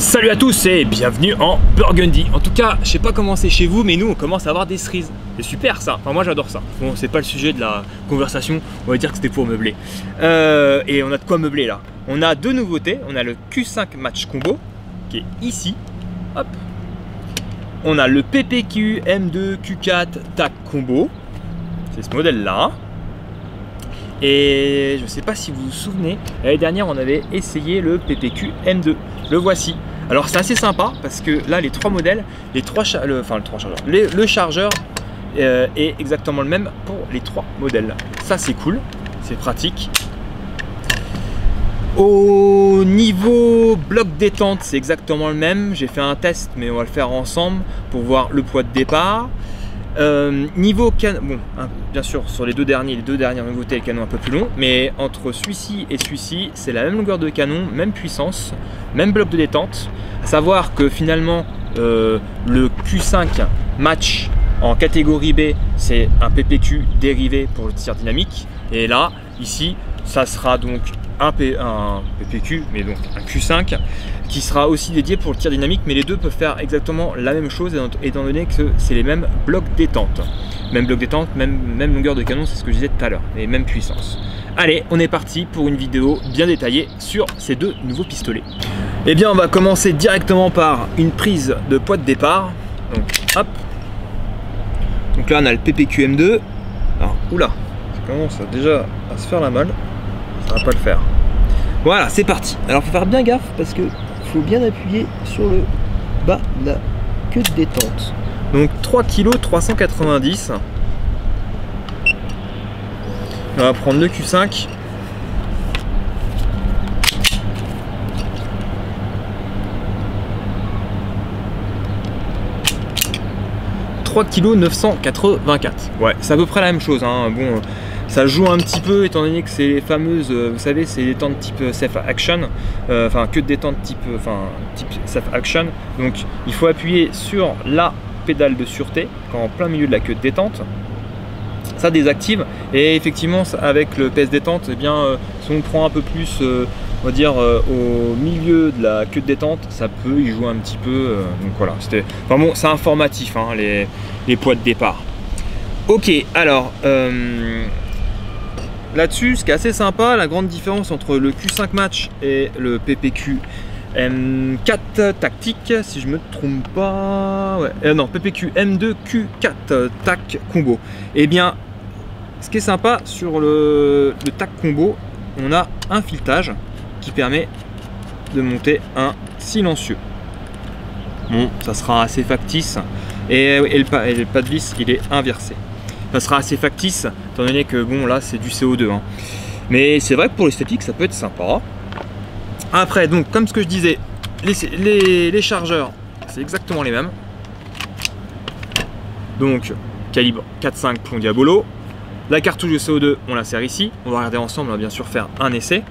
Salut à tous et bienvenue en Burgundy. En tout cas, je sais pas comment c'est chez vous, mais nous on commence à avoir des cerises. C'est super ça, enfin moi j'adore ça. Bon, c'est pas le sujet de la conversation, on va dire que c'était pour meubler. Et on a de quoi meubler là. On a deux nouveautés, on a le Q5 Match Combo, qui est ici. Hop. On a le PPQ M2 Q4 TAC Combo, c'est ce modèle là. Et je sais pas si vous vous souvenez, l'année dernière on avait essayé le PPQ M2, le voici. Alors c'est assez sympa parce que là les trois modèles, le chargeur est exactement le même pour les trois modèles. Ça c'est cool, c'est pratique. Au niveau bloc détente, c'est exactement le même. J'ai fait un test mais on va le faire ensemble pour voir le poids de départ. Niveau canon, bon, bien sûr sur les deux dernières nouveautés, le canon un peu plus long, mais entre celui-ci et celui-ci, c'est la même longueur de canon, même puissance, même bloc de détente. À savoir que finalement, le Q5 Match en catégorie B, c'est un PPQ dérivé pour le tir dynamique, et là, ici, ça sera donc un PPQ, mais donc un Q5 qui sera aussi dédié pour le tir dynamique, mais les deux peuvent faire exactement la même chose étant donné que c'est les mêmes blocs détente. Même bloc détente, même longueur de canon, c'est ce que je disais tout à l'heure, et même puissance. Allez, on est parti pour une vidéo bien détaillée sur ces deux nouveaux pistolets. Eh bien, on va commencer directement par une prise de poids de départ. Donc, hop. Donc là, on a le PPQ M2. Alors, oula, ça commence déjà à se faire la malle. Ça va pas le faire. Voilà, c'est parti. Alors, faut faire bien gaffe parce que faut bien appuyer sur le bas de la queue de détente. Donc 3 kg 390. On va prendre le Q5. « 3 kg 984. Ouais, c'est à peu près la même chose. Hein. Bon, ça joue un petit peu étant donné que c'est les fameuses, vous savez, c'est des détentes type Safe Action, enfin queue de détente type Safe Action. Donc il faut appuyer sur la pédale de sûreté quand en plein milieu de la queue de détente. Ça désactive et effectivement avec le PS détente, eh bien, si on prend un peu plus, on va dire au milieu de la queue de détente, ça peut y jouer un petit peu. Donc voilà, c'était, enfin bon, c'est informatif hein, les poids de départ. Ok, alors là-dessus, ce qui est assez sympa, la grande différence entre le Q5 Match et le PPQ M4 Tactique, si je me trompe pas, ouais, non, PPQ M2 Q4 TAC Combo. Eh bien, ce qui est sympa sur le TAC Combo, on a un filetage qui permet de monter un silencieux. Bon, ça sera assez factice et le pas de vis, il est inversé. Ça sera assez factice étant donné que bon là c'est du CO2 hein. Mais c'est vrai que pour l'esthétique ça peut être sympa. Après donc comme ce que je disais, les chargeurs c'est exactement les mêmes. Donc calibre 4.5 plomb Diabolo. La cartouche de CO2 on la sert ici. On va regarder ensemble, on va bien sûr faire un essai.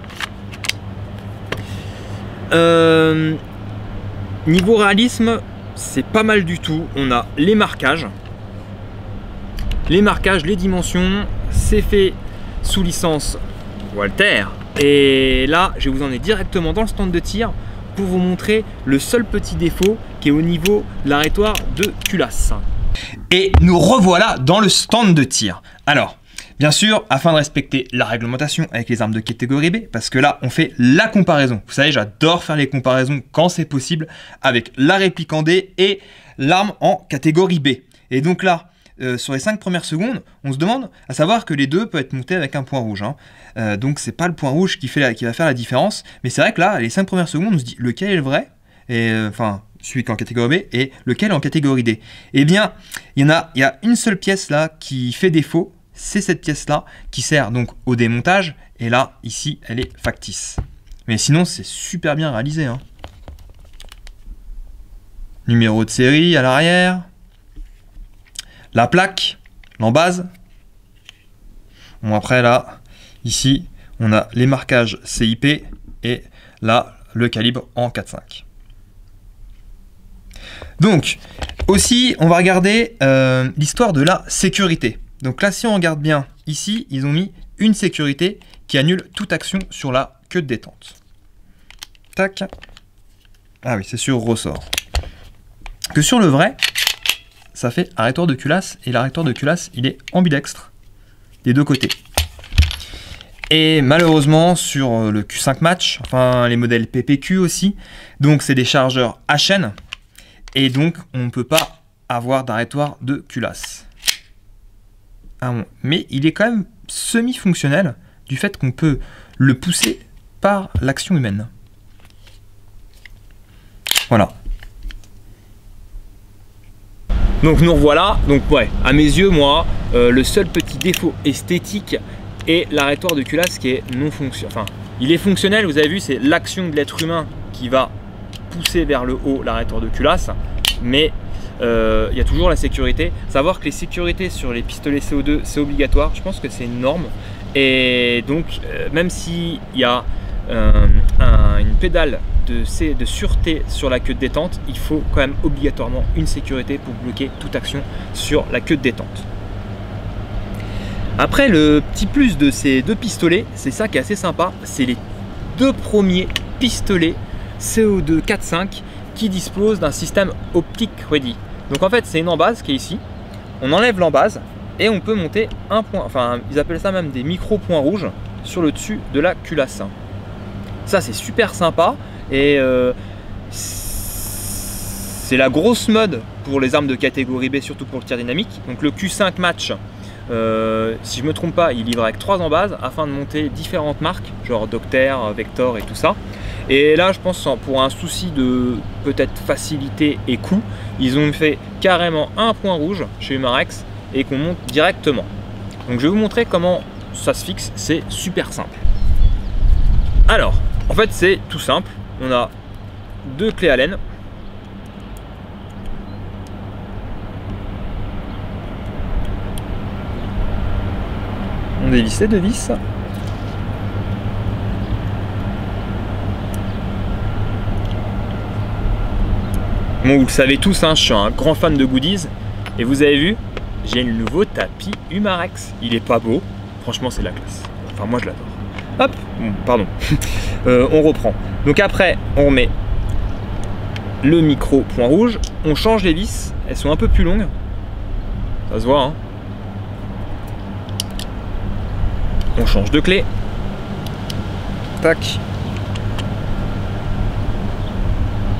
Niveau réalisme c'est pas mal du tout. On a les marquages. Les marquages, les dimensions, c'est fait sous licence Walther. Et là, je vais vous emmener directement dans le stand de tir pour vous montrer le seul petit défaut qui est au niveau de l'arrêtoir de culasse. Et nous revoilà dans le stand de tir. Alors, bien sûr, afin de respecter la réglementation avec les armes de catégorie B, parce que là, on fait la comparaison. Vous savez, j'adore faire les comparaisons quand c'est possible avec la réplique en D et l'arme en catégorie B. Et donc là, sur les 5 premières secondes, on se demande à savoir que les deux peuvent être montés avec un point rouge. Hein. Donc c'est pas le point rouge qui va faire la différence. Mais c'est vrai que là, les 5 premières secondes, on se dit lequel est le vrai, et enfin celui qui est en catégorie B et lequel est en catégorie D. Eh bien, il y a une seule pièce là qui fait défaut, c'est cette pièce là qui sert donc au démontage. Et là, ici, elle est factice. Mais sinon, c'est super bien réalisé. Hein. Numéro de série à l'arrière. La plaque, l'embase. Bon après là, ici, on a les marquages CIP et là, le calibre en 4.5. Donc, aussi, on va regarder l'histoire de la sécurité. Donc là, si on regarde bien, ici, ils ont mis une sécurité qui annule toute action sur la queue de détente. Tac. Ah oui, c'est sur ressort. Que sur le vrai, ça fait arrêtoir de culasse, et l'arrêtoir de culasse, il est ambidextre, des deux côtés. Et malheureusement, sur le Q5 Match, enfin les modèles PPQ aussi, donc c'est des chargeurs à chaîne, et donc on ne peut pas avoir d'arrêtoir de culasse. Ah bon. Mais il est quand même semi-fonctionnel du fait qu'on peut le pousser par l'action humaine. Voilà. Donc nous revoilà. Donc ouais, à mes yeux, moi, le seul petit défaut esthétique est l'arrêtoir de culasse qui est non fonctionnel. Enfin, il est fonctionnel, vous avez vu, c'est l'action de l'être humain qui va pousser vers le haut l'arrêtoir de culasse, mais il y a toujours la sécurité. Savoir que les sécurités sur les pistolets CO2, c'est obligatoire, je pense que c'est une norme. Et donc, même s'il y a une pédale de sûreté sur la queue de détente, il faut quand même obligatoirement une sécurité pour bloquer toute action sur la queue de détente. Après, le petit plus de ces deux pistolets, c'est ça qui est assez sympa, c'est les deux premiers pistolets CO2 4.5 qui disposent d'un système optique ready. Donc en fait, c'est une embase qui est ici, on enlève l'embase et on peut monter un point, enfin ils appellent ça même des micro points rouges sur le dessus de la culasse. Ça c'est super sympa et c'est la grosse mode pour les armes de catégorie B, surtout pour le tir dynamique. Donc le Q5 Match, si je me trompe pas, il livre avec 3 embases afin de monter différentes marques, genre Docter, Vector et tout ça. Et là, je pense pour un souci de peut-être facilité et coût, ils ont fait carrément un point rouge chez Umarex et qu'on monte directement. Donc je vais vous montrer comment ça se fixe, c'est super simple. Alors, en fait c'est tout simple, on a deux clés Allen. On dévisse les deux vis. Bon, vous le savez tous, hein, je suis un grand fan de goodies. Et vous avez vu, j'ai le nouveau tapis Umarex. Il est pas beau, franchement c'est la classe. Enfin moi je l'adore. Hop, bon, pardon. On reprend. Donc après, on remet le micro point rouge. On change les vis, elles sont un peu plus longues. Ça se voit, hein. On change de clé. Tac.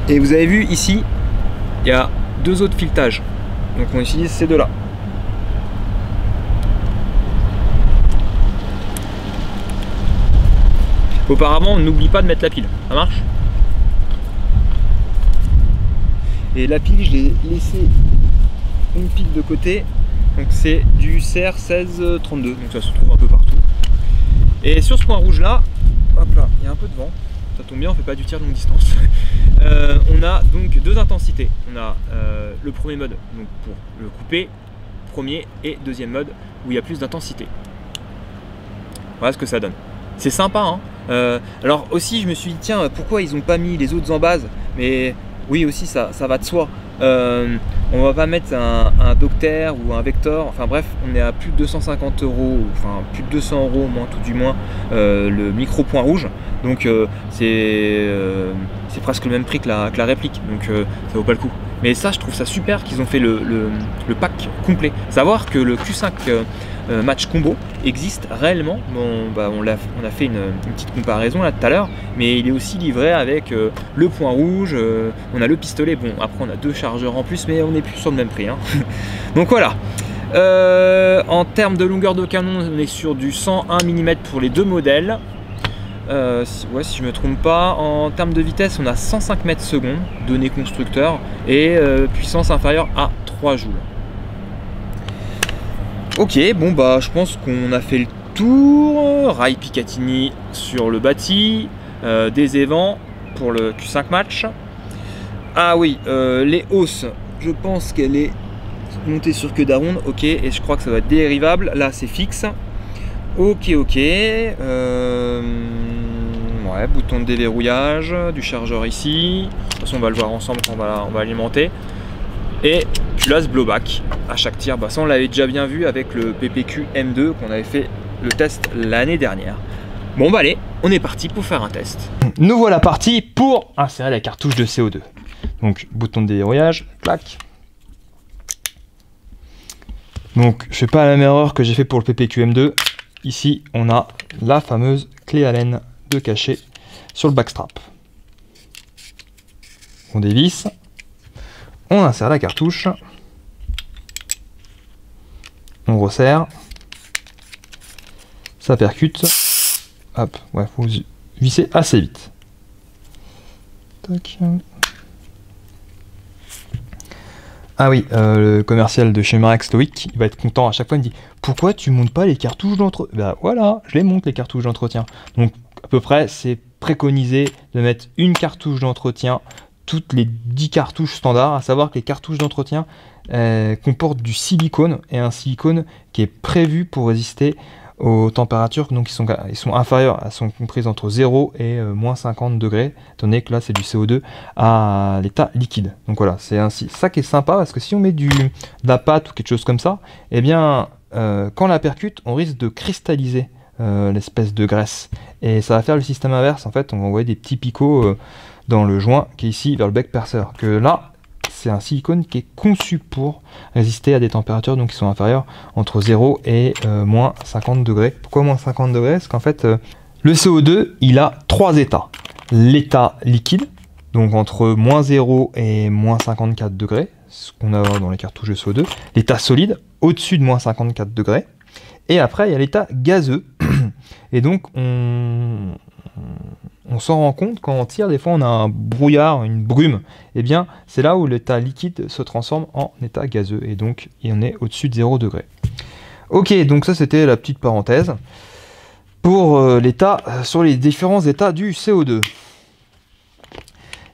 Et vous avez vu ici, il y a deux autres filetages. Donc on utilise ces deux-là. Auparavant, on n'oublie pas de mettre la pile. Ça marche? Et la pile, je l'ai laissé une pile de côté. Donc c'est du CR1632. Donc ça se trouve un peu partout. Et sur ce point rouge là, hop là, il y a un peu de vent. Ça tombe bien, on fait pas du tir de longue distance. On a donc deux intensités. On a le premier mode donc pour le couper, premier et deuxième mode où il y a plus d'intensité. Voilà ce que ça donne. C'est sympa, hein. Alors aussi je me suis dit tiens pourquoi ils n'ont pas mis les autres embases, mais oui aussi ça va de soi. On va pas mettre un Docter ou un Vector, enfin bref on est à plus de 250 €, enfin plus de 200 € au moins tout du moins le micro point rouge, donc c'est presque le même prix que la réplique, donc ça vaut pas le coup. Mais ça je trouve ça super qu'ils ont fait le pack complet. Savoir que le Q5 Match combo existe réellement. Bon, bah on a fait une petite comparaison là tout à l'heure, mais il est aussi livré avec le point rouge, on a le pistolet, bon après on a deux chargeurs en plus, mais on est plus sur le même prix, hein. Donc voilà. En termes de longueur de canon, on est sur du 101 mm pour les deux modèles. Si je me trompe pas, en termes de vitesse, on a 105 mètres secondes, données constructeur, et puissance inférieure à 3 joules. Ok, bon bah je pense qu'on a fait le tour. Rail Picatinny sur le bâti, des évents pour le Q5 Match. Ah oui, les hausses, je pense qu'elle est montée sur queue d'aronde, ok, et je crois que ça va être dérivable, là c'est fixe. Ok, ouais, bouton de déverrouillage, du chargeur ici, de toute façon on va le voir ensemble quand on va alimenter. Et culasse blowback à chaque tir, bah ça on l'avait déjà bien vu avec le PPQ M2 qu'on avait fait le test l'année dernière. Bon bah allez, on est parti pour faire un test. Nous voilà partis pour insérer la cartouche de CO2. Donc bouton de déverrouillage, clac. Donc je fais pas la même erreur que j'ai fait pour le PPQM2. Ici on a la fameuse clé Allen de cachet sur le backstrap. On dévisse, on insère la cartouche, on resserre, ça percute. Hop, ouais, faut visser assez vite. Tac. Ah oui, le commercial de chez Marek Stoic, il va être content à chaque fois, il me dit « Pourquoi tu montes pas les cartouches d'entretien ?» Ben voilà, je les monte les cartouches d'entretien. Donc à peu près, c'est préconisé de mettre une cartouche d'entretien toutes les 10 cartouches standards, à savoir que les cartouches d'entretien comportent du silicone, et un silicone qui est prévu pour résister aux températures, donc ils sont inférieures, elles sont comprises entre 0 et moins 50 degrés, étant donné que là c'est du CO2 à l'état liquide. Donc voilà, c'est ainsi. Ça qui est sympa, parce que si on met de la pâte ou quelque chose comme ça, eh bien quand on la percute, on risque de cristalliser l'espèce de graisse. Et ça va faire le système inverse, en fait, on va envoyer des petits picots dans le joint qui est ici vers le bec perceur. Que là, c'est un silicone qui est conçu pour résister à des températures donc qui sont inférieures entre 0 et moins 50 degrés. Pourquoi moins 50 degrés? Parce qu'en fait, le CO2, il a 3 états. L'état liquide, donc entre moins 0 et moins 54 degrés, ce qu'on a dans les cartouches de CO2. L'état solide, au-dessus de moins 54 degrés. Et après, il y a l'état gazeux. Et donc, on s'en rend compte quand on tire, des fois on a un brouillard, une brume, et bien c'est là où l'état liquide se transforme en état gazeux, et donc il en est au-dessus de 0 degré. Ok, donc ça c'était la petite parenthèse pour l'état, sur les différents états du CO2.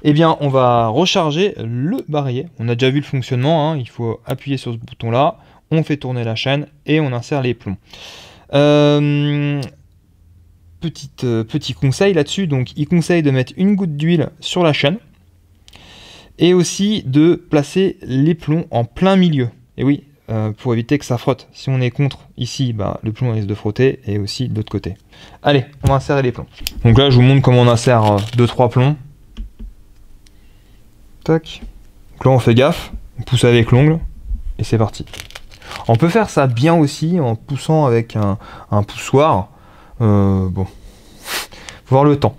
Eh bien on va recharger le barillet, on a déjà vu le fonctionnement, hein. Il faut appuyer sur ce bouton là, on fait tourner la chaîne et on insère les plombs. Petit conseil là-dessus, donc il conseille de mettre une goutte d'huile sur la chaîne et aussi de placer les plombs en plein milieu. Et oui, pour éviter que ça frotte. Si on est contre ici, bah, le plomb risque de frotter, et aussi de l'autre côté. Allez, on va insérer les plombs. Donc là, je vous montre comment on insère 2-3 plombs. Tac. Donc là, on fait gaffe, on pousse avec l'ongle et c'est parti. On peut faire ça bien aussi en poussant avec un poussoir. Bon, faut voir le temps.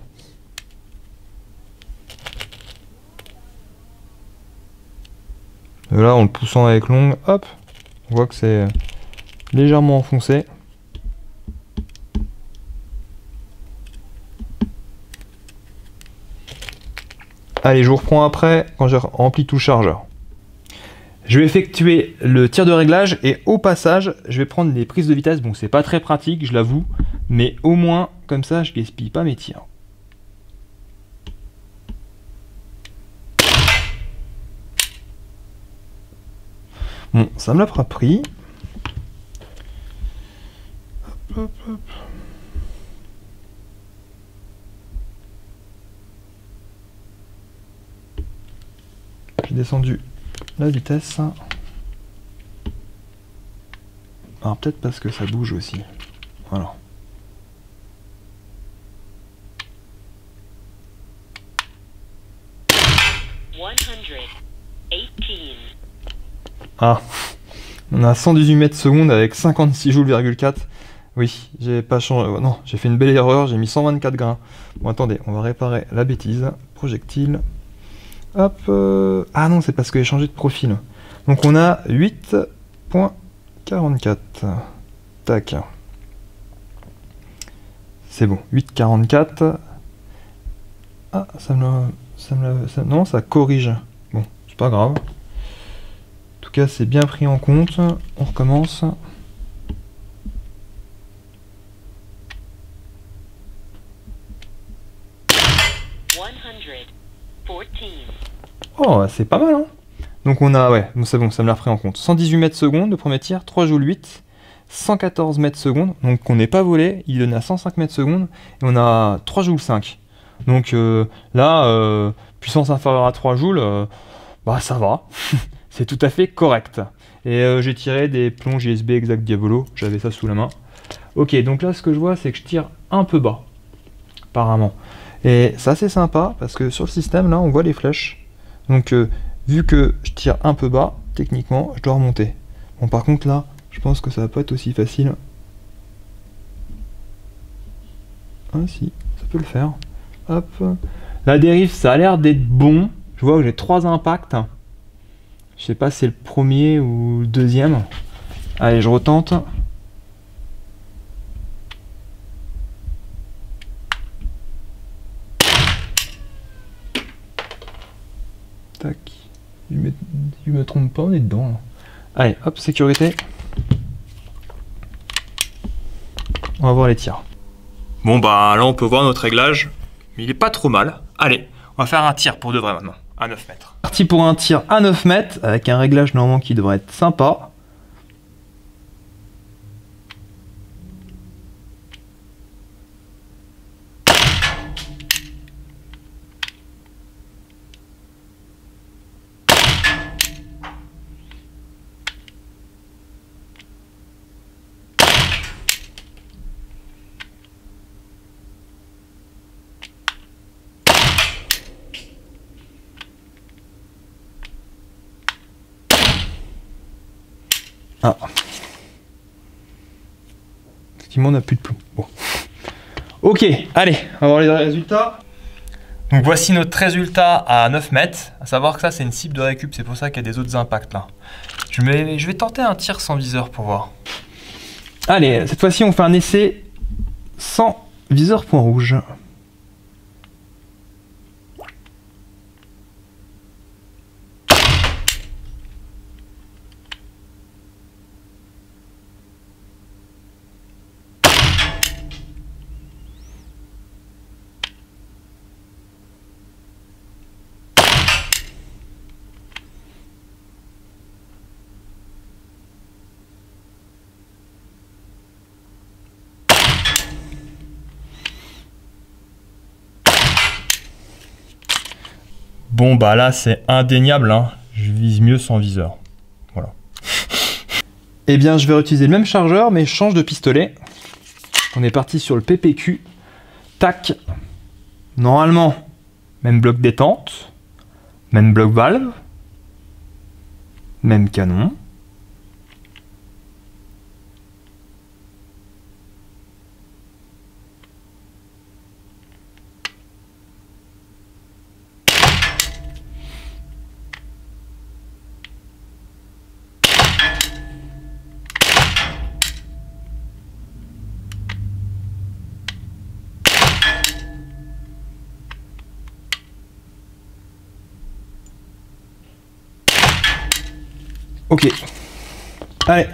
Et là, en le poussant avec l'ongle, hop, on voit que c'est légèrement enfoncé. Allez, je vous reprends après quand j'ai rempli tout le chargeur. Je vais effectuer le tir de réglage et au passage, je vais prendre des prises de vitesse. Bon, c'est pas très pratique, je l'avoue, mais au moins, comme ça, je gaspille pas mes tirs. Bon, ça me l'a pas pris. Hop, hop, hop. J'ai descendu la vitesse. Alors peut-être parce que ça bouge aussi. Voilà. Ah, on a 118 mètres secondes avec 56 joules,4. Oui, j'ai pas changé. Non, j'ai fait une belle erreur, j'ai mis 124 grains. Bon, attendez, on va réparer la bêtise. Projectile. Hop. Ah non, c'est parce que j'ai changé de profil. Donc on a 8.44. Tac. C'est bon, 8.44. Ah, non, ça corrige. Bon, c'est pas grave. En tout cas, c'est bien pris en compte. On recommence. Oh, c'est pas mal, hein. Donc on a, ouais, c'est bon, ça me l'a pris en compte. 118 mètres secondes, le premier tir, 3 joules 8, 114 mètres secondes, donc on n'est pas volé, il donne à 105 mètres secondes, et on a 3 joules 5. Donc là, puissance inférieure à 3 joules, bah ça va, c'est tout à fait correct. Et j'ai tiré des plombs JSB Exact Diavolo, j'avais ça sous la main. Ok, donc là ce que je vois, c'est que je tire un peu bas. apparemment. Et c'est assez sympa parce que sur le système, là, on voit les flèches. Donc, vu que je tire un peu bas, techniquement, je dois remonter. Bon, par contre, là, je pense que ça va pas être aussi facile. Ah si, ça peut le faire. Hop. La dérive, ça a l'air d'être bon. Je vois que j'ai 3 impacts. Je sais pas si c'est le premier ou le deuxième. Allez, je retente. Tac. Je me trompe pas, on est dedans. Là. Allez, hop, sécurité. On va voir les tirs. Bon bah là on peut voir notre réglage. Mais il est pas trop mal. Allez, on va faire un tir pour de vrai maintenant, à 9 mètres. Parti pour un tir à 9 mètres, avec un réglage normalement qui devrait être sympa. Ah. Effectivement, on n'a plus de plomb. Bon. Ok, allez, on va voir les résultats. Donc voici notre résultat à 9 mètres. À savoir que ça, c'est une cible de récup, c'est pour ça qu'il y a des autres impacts là. Je vais tenter un tir sans viseur pour voir. Allez, cette fois-ci, on fait un essai sans viseur point rouge. Bon bah là c'est indéniable, hein. Je vise mieux sans viseur. Voilà. Eh bien je vais réutiliser le même chargeur mais je change de pistolet. On est parti sur le PPQ. Tac. Normalement, même bloc détente, même bloc valve, même canon. Ok. Allez,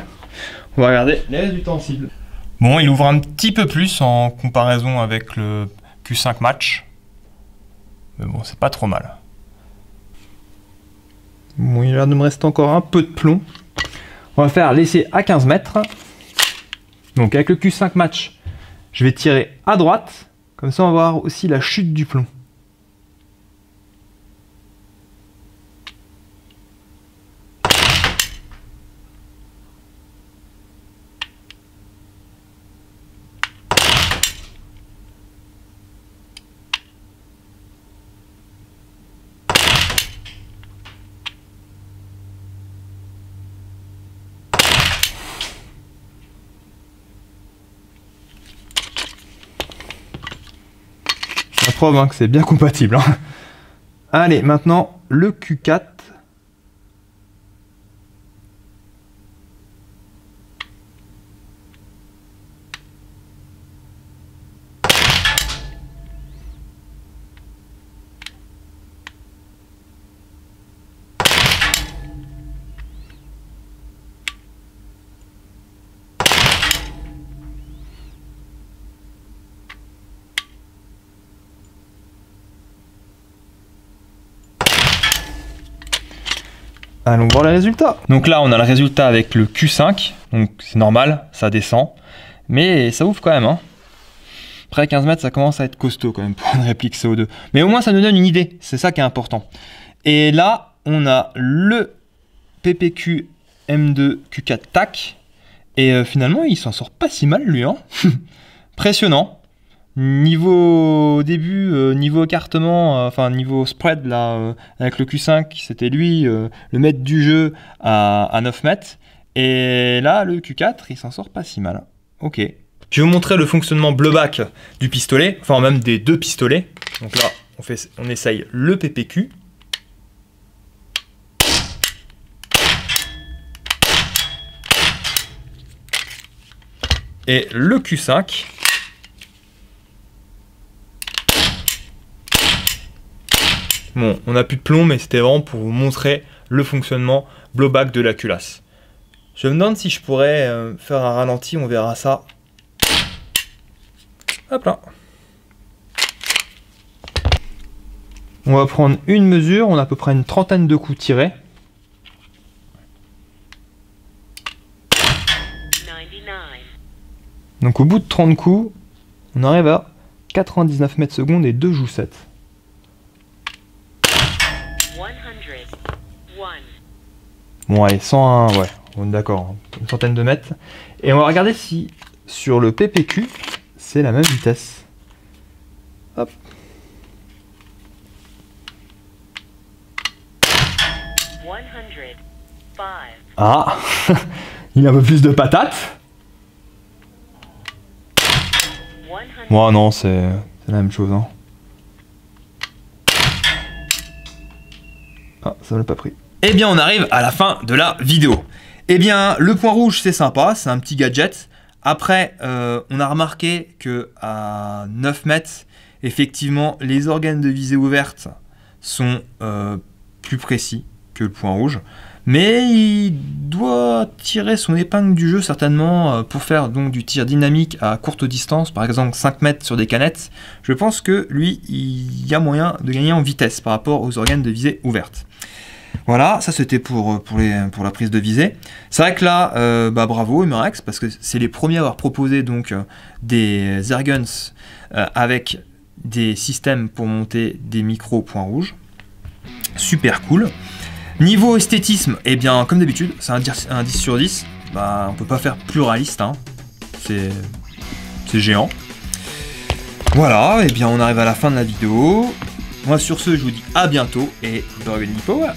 on va regarder les résultats en cible. Bon, il ouvre un petit peu plus en comparaison avec le Q5 match. Mais bon, c'est pas trop mal. Bon, il a l'air de me rester encore un peu de plomb. On va faire l'essai à 15 mètres. Donc avec le Q5 match, je vais tirer à droite. Comme ça, on va voir aussi la chute du plomb. La preuve hein, que c'est bien compatible. Hein. Allez, maintenant le Q4. Allons voir les résultats. Donc là, on a le résultat avec le Q5. Donc c'est normal, ça descend. Mais ça ouvre quand même. Hein. Après 15 mètres, ça commence à être costaud quand même pour une réplique CO2. Mais au moins, ça nous donne une idée. C'est ça qui est important. Et là, on a le PPQ M2 Q4 TAC. Et finalement, il s'en sort pas si mal, lui. Hein. Impressionnant. Niveau début, niveau écartement, enfin niveau spread là, avec le Q5, c'était lui le maître du jeu à 9 mètres. Et là, le Q4, il s'en sort pas si mal. Ok. Je vais vous montrer le fonctionnement blowback du pistolet, enfin même des deux pistolets. Donc là, on essaye le PPQ. Et le Q5. Bon, on n'a plus de plomb, mais c'était vraiment pour vous montrer le fonctionnement blowback de la culasse. Je me demande si je pourrais faire un ralenti, on verra ça. Hop là. On va prendre une mesure, on a à peu près une trentaine de coups tirés. 99. Donc au bout de 30 coups, on arrive à 99 mètres secondes et 2 joussettes. 101. Bon allez, 101, ouais, on est d'accord, une centaine de mètres. Et on va regarder si sur le PPQ, c'est la même vitesse. Hop. 105. Ah, il a un peu plus de patates. 100. Moi non, c'est la même chose. Hein. Ah, ça ne l'a pas pris. Eh bien, on arrive à la fin de la vidéo. Eh bien, le point rouge, c'est sympa, c'est un petit gadget. Après, on a remarqué que à 9 mètres, effectivement, les organes de visée ouverte sont plus précis que le point rouge. Mais il doit tirer son épingle du jeu certainement pour faire donc du tir dynamique à courte distance, par exemple 5 mètres sur des canettes. Je pense que lui, il y a moyen de gagner en vitesse par rapport aux organes de visée ouverte. Voilà, ça c'était pour la prise de visée. C'est vrai que là, bravo Emerex, parce que c'est les premiers à avoir proposé donc des airguns avec des systèmes pour monter des micros points rouges. Super cool. Niveau esthétisme, eh bien comme d'habitude, c'est un 10 sur 10. Bah, on peut pas faire plus réaliste, hein. C'est géant. Voilà, et bien on arrive à la fin de la vidéo. Moi sur ce, je vous dis à bientôt et Burgundy Power.